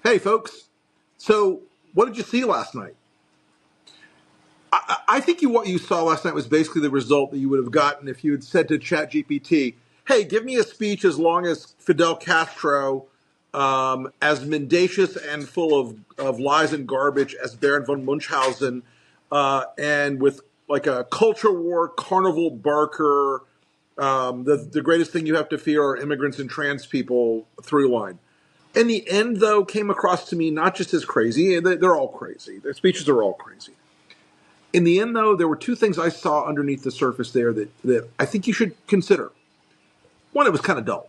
Hey, folks. So, what did you see last night? I think what you saw last night was basically the result that you would have gotten if you had said to ChatGPT, "Hey, give me a speech as long as Fidel Castro, as mendacious and full of lies and garbage as Baron von Munchausen, and with like a culture war, carnival barker, the greatest thing you have to fear are immigrants and trans people through line." In the end, though, came across to me not just as crazy. They're all crazy. Their speeches are all crazy. In the end, though, there were two things I saw underneath the surface there that I think you should consider. One, it was kind of dull.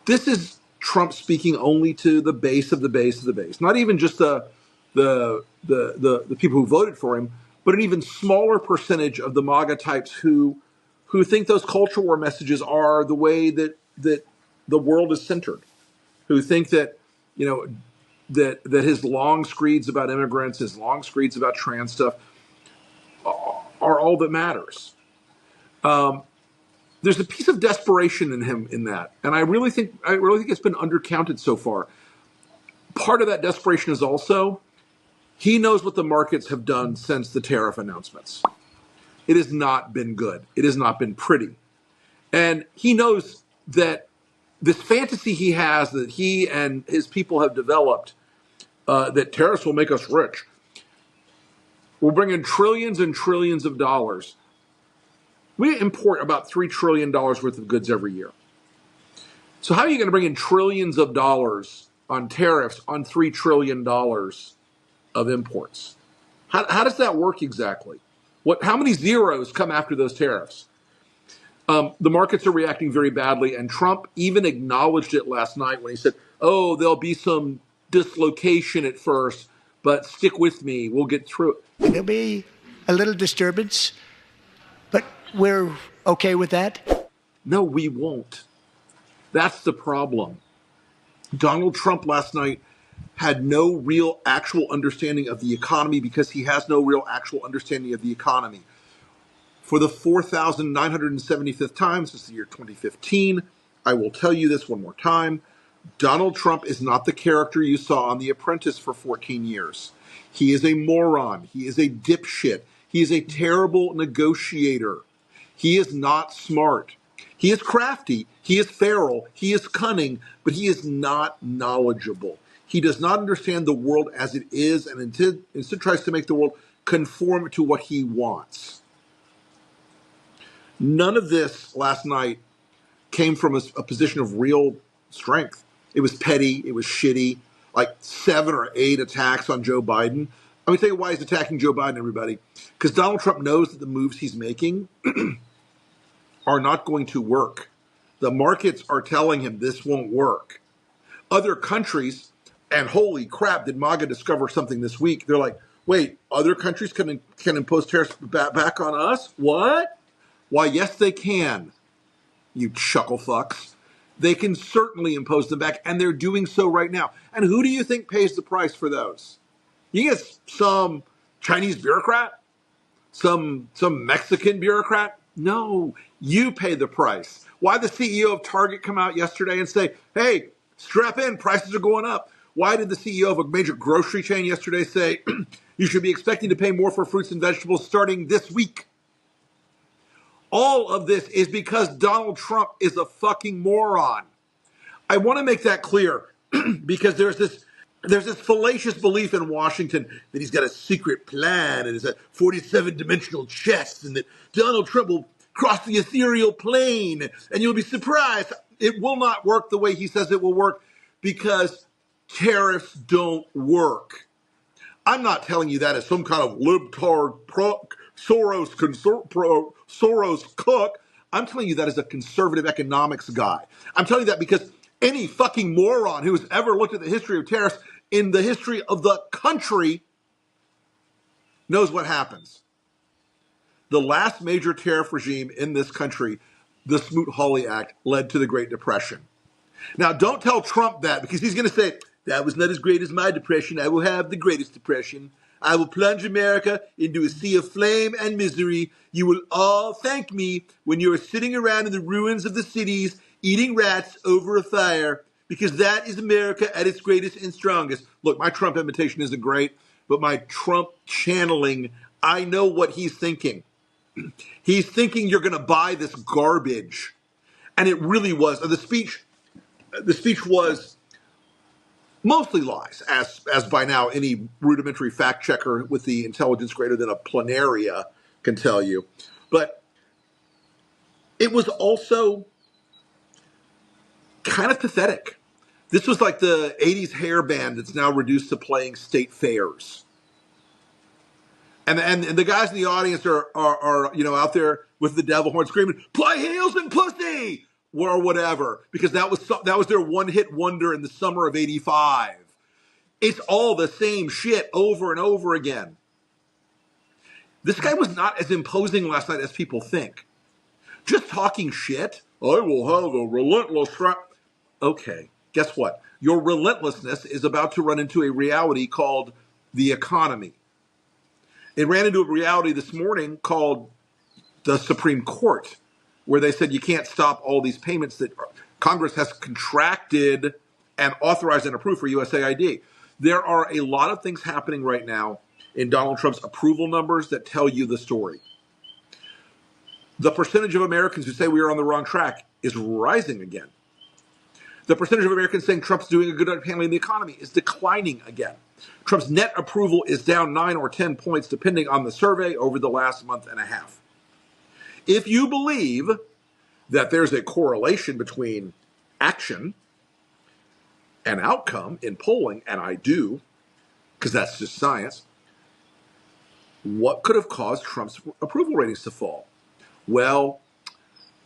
This is Trump speaking only to the base of the base of the base, not even just the people who voted for him, but an even smaller percentage of the MAGA types who think those culture war messages are the way that the world is centered, who think that that his long screeds about immigrants, his long screeds about trans stuff are all that matters. There's a piece of desperation in him in that, and I really think it's been undercounted so far. Part of that desperation is also he knows what the markets have done since the tariff announcements. It has not been good. It has not been pretty, and he knows that this fantasy he has that he and his people have developed, that tariffs will make us rich. We'll bring in trillions and trillions of dollars. We import about $3 trillion worth of goods every year. So how are you going to bring in trillions of dollars on tariffs on $3 trillion of imports? How does that work exactly? How many zeros come after those tariffs? The markets are reacting very badly, and Trump even acknowledged it last night when he said, "Oh, there'll be some dislocation at first, but stick with me, we'll get through it." There'll be a little disturbance, but we're okay with that? No, we won't. That's the problem. Donald Trump last night had no real actual understanding of the economy because he has no real actual understanding of the economy. For the 4,975th time since the year 2015, I will tell you this one more time. Donald Trump is not the character you saw on The Apprentice for 14 years. He is a moron. He is a dipshit. He is a terrible negotiator. He is not smart. He is crafty. He is feral. He is cunning, but he is not knowledgeable. He does not understand the world as it is and instead tries to make the world conform to what he wants. None of this last night came from a position of real strength. It was petty. It was shitty. Like 7 or 8 attacks on Joe Biden. Let me tell you why he's attacking Joe Biden, everybody. Because Donald Trump knows that the moves he's making are not going to work. The markets are telling him this won't work. Other countries, and holy crap, did MAGA discover something this week? They're like, wait, other countries can impose tariffs back on us? What? Why, yes, they can, you chuckle fucks. They can certainly impose them back, and they're doing so right now. And who do you think pays the price for those? You get some Chinese bureaucrat? Some Mexican bureaucrat? No, you pay the price. Why did the CEO of Target come out yesterday and say, hey, strap in, prices are going up? Why did the CEO of a major grocery chain yesterday say, you should be expecting to pay more for fruits and vegetables starting this week? All of this is because Donald Trump is a fucking moron. I want to make that clear because there's this fallacious belief in Washington that he's got a secret plan and it's a 47-dimensional chess and that Donald Trump will cross the ethereal plane and you'll be surprised. It will not work the way he says it will work because tariffs don't work. I'm not telling you that as some kind of libtard Soros cook. I'm telling you that as a conservative economics guy. I'm telling you that because any fucking moron who has ever looked at the history of tariffs in the history of the country knows what happens. The last major tariff regime in this country, the Smoot-Hawley Act, led to the Great Depression. Now, don't tell Trump that because he's going to say, that was not as great as my depression. I will have the greatest depression. I will plunge America into a sea of flame and misery. You will all thank me when you are sitting around in the ruins of the cities eating rats over a fire because that is America at its greatest and strongest. Look, my Trump imitation isn't great, but my Trump channeling, I know what he's thinking. He's thinking you're going to buy this garbage. And it really was. The speech was mostly lies, as by now any rudimentary fact checker with the intelligence greater than a planaria can tell you. But it was also kind of pathetic. This was like the 80s hair band that's now reduced to playing state fairs. And the guys in the audience are out there with the devil horn screaming, "Play heels and pussy!" or whatever, because that was their one-hit wonder in the summer of '85. It's all the same shit over and over again. This guy was not as imposing last night as people think. Just talking shit. I will have a relentless Okay, guess what? Your relentlessness is about to run into a reality called the economy. It ran into a reality this morning called the Supreme Court, where they said you can't stop all these payments that Congress has contracted and authorized and approved for USAID. There are a lot of things happening right now in Donald Trump's approval numbers that tell you the story. The percentage of Americans who say we are on the wrong track is rising again. The percentage of Americans saying Trump's doing a good job handling the economy is declining again. Trump's net approval is down 9 or 10 points, depending on the survey, over the last month and a half. If you believe that there's a correlation between action and outcome in polling, and I do, because that's just science, what could have caused Trump's approval ratings to fall? Well,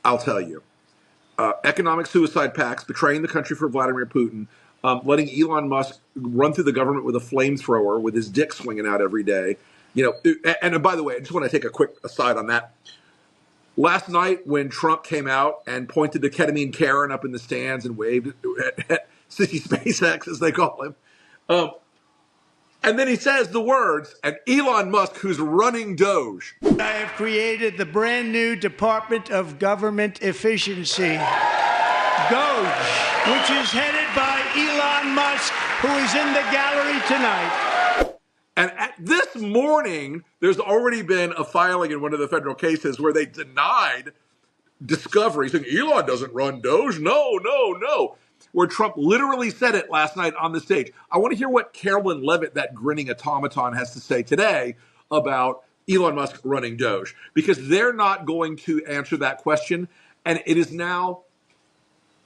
I'll tell you. Economic suicide pacts, betraying the country for Vladimir Putin, letting Elon Musk run through the government with a flamethrower with his dick swinging out every day. And by the way, I just want to take a quick aside on that. Last night when Trump came out and pointed to Ketamine Karen up in the stands and waved at Sissy SpaceX, as they call him, and then he says the words, and Elon Musk, who's running Doge. I have created the brand new Department of Government Efficiency, DOGE, which is headed by Elon Musk, who is in the gallery tonight. And this morning, there's already been a filing in one of the federal cases where they denied discovery, saying Elon doesn't run Doge. No. Where Trump literally said it last night on the stage. I want to hear what Carolyn Levitt, that grinning automaton, has to say today about Elon Musk running Doge, because they're not going to answer that question. And it is now,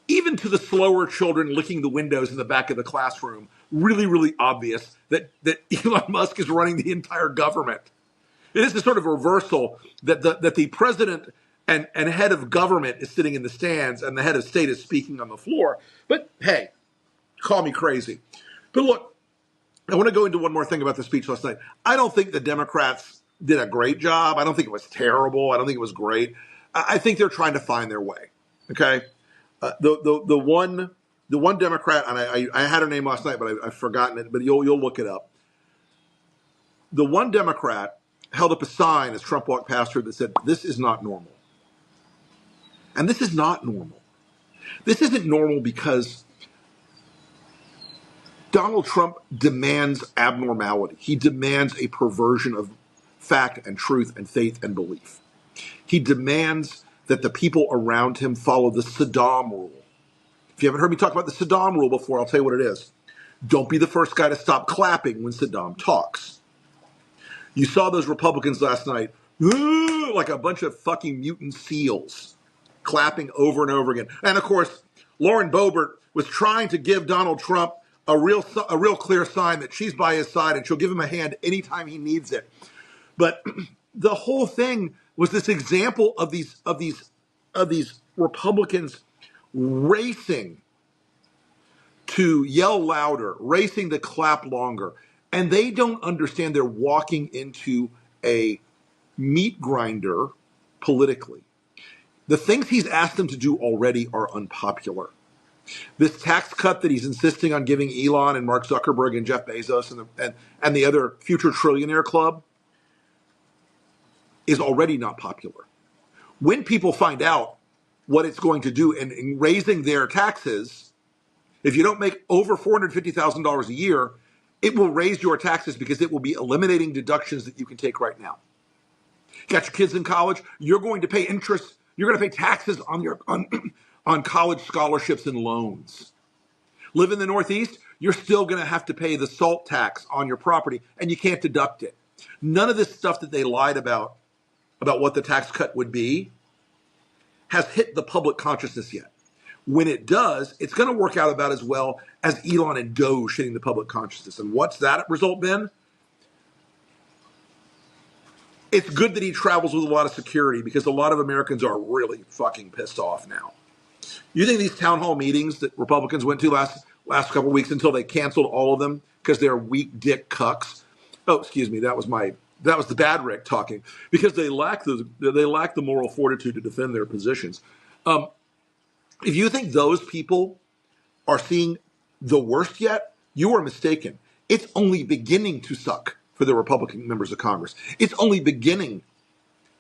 even to the slower children licking the windows in the back of the classroom, really, really obvious that Elon Musk is running the entire government. It is the sort of reversal that the president and head of government is sitting in the stands and the head of state is speaking on the floor. But hey, call me crazy. But look, I want to go into one more thing about the speech last night. I don't think the Democrats did a great job. I don't think it was terrible. I don't think it was great. I think they're trying to find their way. Okay, the one Democrat, and I had her name last night, but I've forgotten it. But you'll look it up. The one Democrat held up a sign as Trump walked past her that said, "This is not normal." And this is not normal. This isn't normal because Donald Trump demands abnormality. He demands a perversion of fact and truth and faith and belief. He demands that the people around him follow the Saddam rule. If you haven't heard me talk about the Saddam rule before, I'll tell you what it is. Don't be the first guy to stop clapping when Saddam talks. You saw those Republicans last night, like a bunch of fucking mutant seals, clapping over and over again. And of course, Lauren Boebert was trying to give Donald Trump a real clear sign that she's by his side and she'll give him a hand anytime he needs it. But the whole thing was this example of these Republicans racing to yell louder, racing to clap longer. And they don't understand they're walking into a meat grinder politically. The things he's asked them to do already are unpopular. This tax cut that he's insisting on giving Elon and Mark Zuckerberg and Jeff Bezos and the other future trillionaire club is already not popular. When people find out what it's going to do in raising their taxes, If you don't make over $450,000 a year, it will raise your taxes because it will be eliminating deductions that you can take right now. Got your kids in college, you're going to pay interest, you're going to pay taxes on your on college scholarships and loans. Live in the Northeast, you're still going to have to pay the SALT tax on your property, and you can't deduct it. None of this stuff that they lied about what the tax cut would be, has hit the public consciousness yet. When it does, it's going to work out about as well as Elon and Doge hitting the public consciousness. And what's that result been? It's good that he travels with a lot of security because a lot of Americans are really fucking pissed off now. You think these town hall meetings that Republicans went to last couple of weeks until they canceled all of them because they're weak dick cucks? Oh, excuse me, that was the bad Rick talking, because they lack the moral fortitude to defend their positions. If you think those people are seeing the worst yet, you are mistaken. It's only beginning to suck for the Republican members of Congress. It's only beginning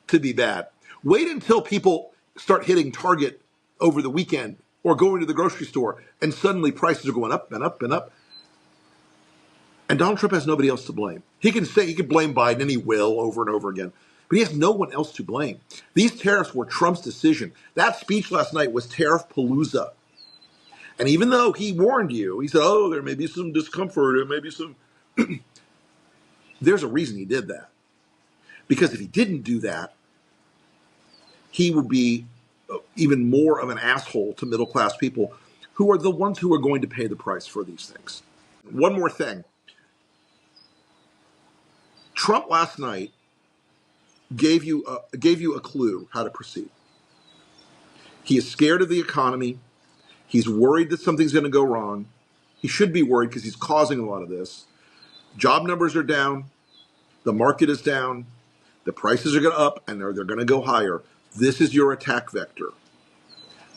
to be bad. Wait until people start hitting Target over the weekend or going to the grocery store and suddenly prices are going up and up and up. And Donald Trump has nobody else to blame. He can blame Biden, and he will over and over again. But he has no one else to blame. These tariffs were Trump's decision. That speech last night was tariff palooza. And even though he warned you, he said, oh, there may be some discomfort, there may be some... There's a reason he did that. Because if he didn't do that, he would be even more of an asshole to middle-class people who are the ones who are going to pay the price for these things. One more thing. Trump last night gave you a clue how to proceed. He is scared of the economy. He's worried that something's going to go wrong. He should be worried because he's causing a lot of this. Job numbers are down. The market is down. The prices are going to up, and they're going to go higher. This is your attack vector.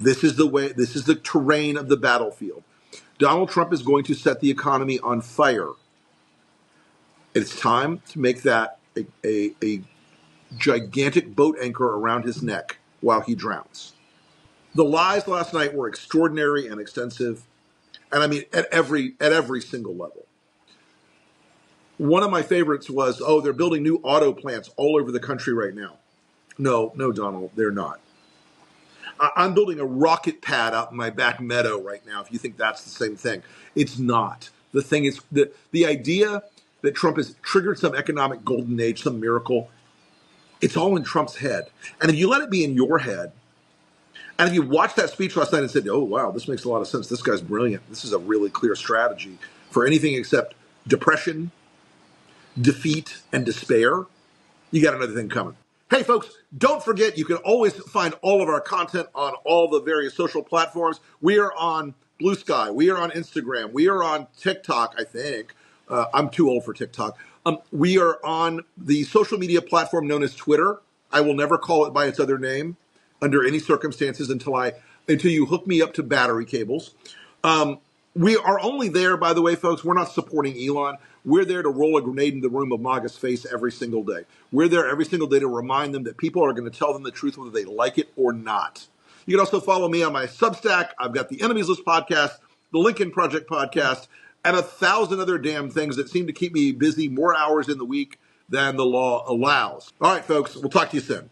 This is the way. This is the terrain of the battlefield. Donald Trump is going to set the economy on fire. It's time to make that a gigantic boat anchor around his neck while he drowns. The lies last night were extraordinary and extensive, and I mean at every single level. One of my favorites was, oh, they're building new auto plants all over the country right now. No, Donald, they're not. I'm building a rocket pad out in my back meadow right now, if you think that's the same thing. It's not. The thing is, the idea that Trump has triggered some economic golden age, some miracle, it's all in Trump's head. And if you let it be in your head, and if you watched that speech last night and said, oh, wow, this makes a lot of sense. This guy's brilliant. This is a really clear strategy for anything except depression, defeat, and despair, you got another thing coming. Hey, folks, don't forget, you can always find all of our content on all the various social platforms. We are on Blue Sky. We are on Instagram. We are on TikTok, I think. I'm too old for TikTok. We are on the social media platform known as Twitter. I will never call it by its other name under any circumstances until you hook me up to battery cables. We are only there, by the way, folks. We're not supporting Elon. We're there to roll a grenade in the room of MAGA's face every single day. We're there every single day to remind them that people are going to tell them the truth whether they like it or not. You can also follow me on my Substack. I've got the Enemies List podcast, the Lincoln Project podcast, and 1,000 other damn things that seem to keep me busy more hours in the week than the law allows. All right, folks, we'll talk to you soon.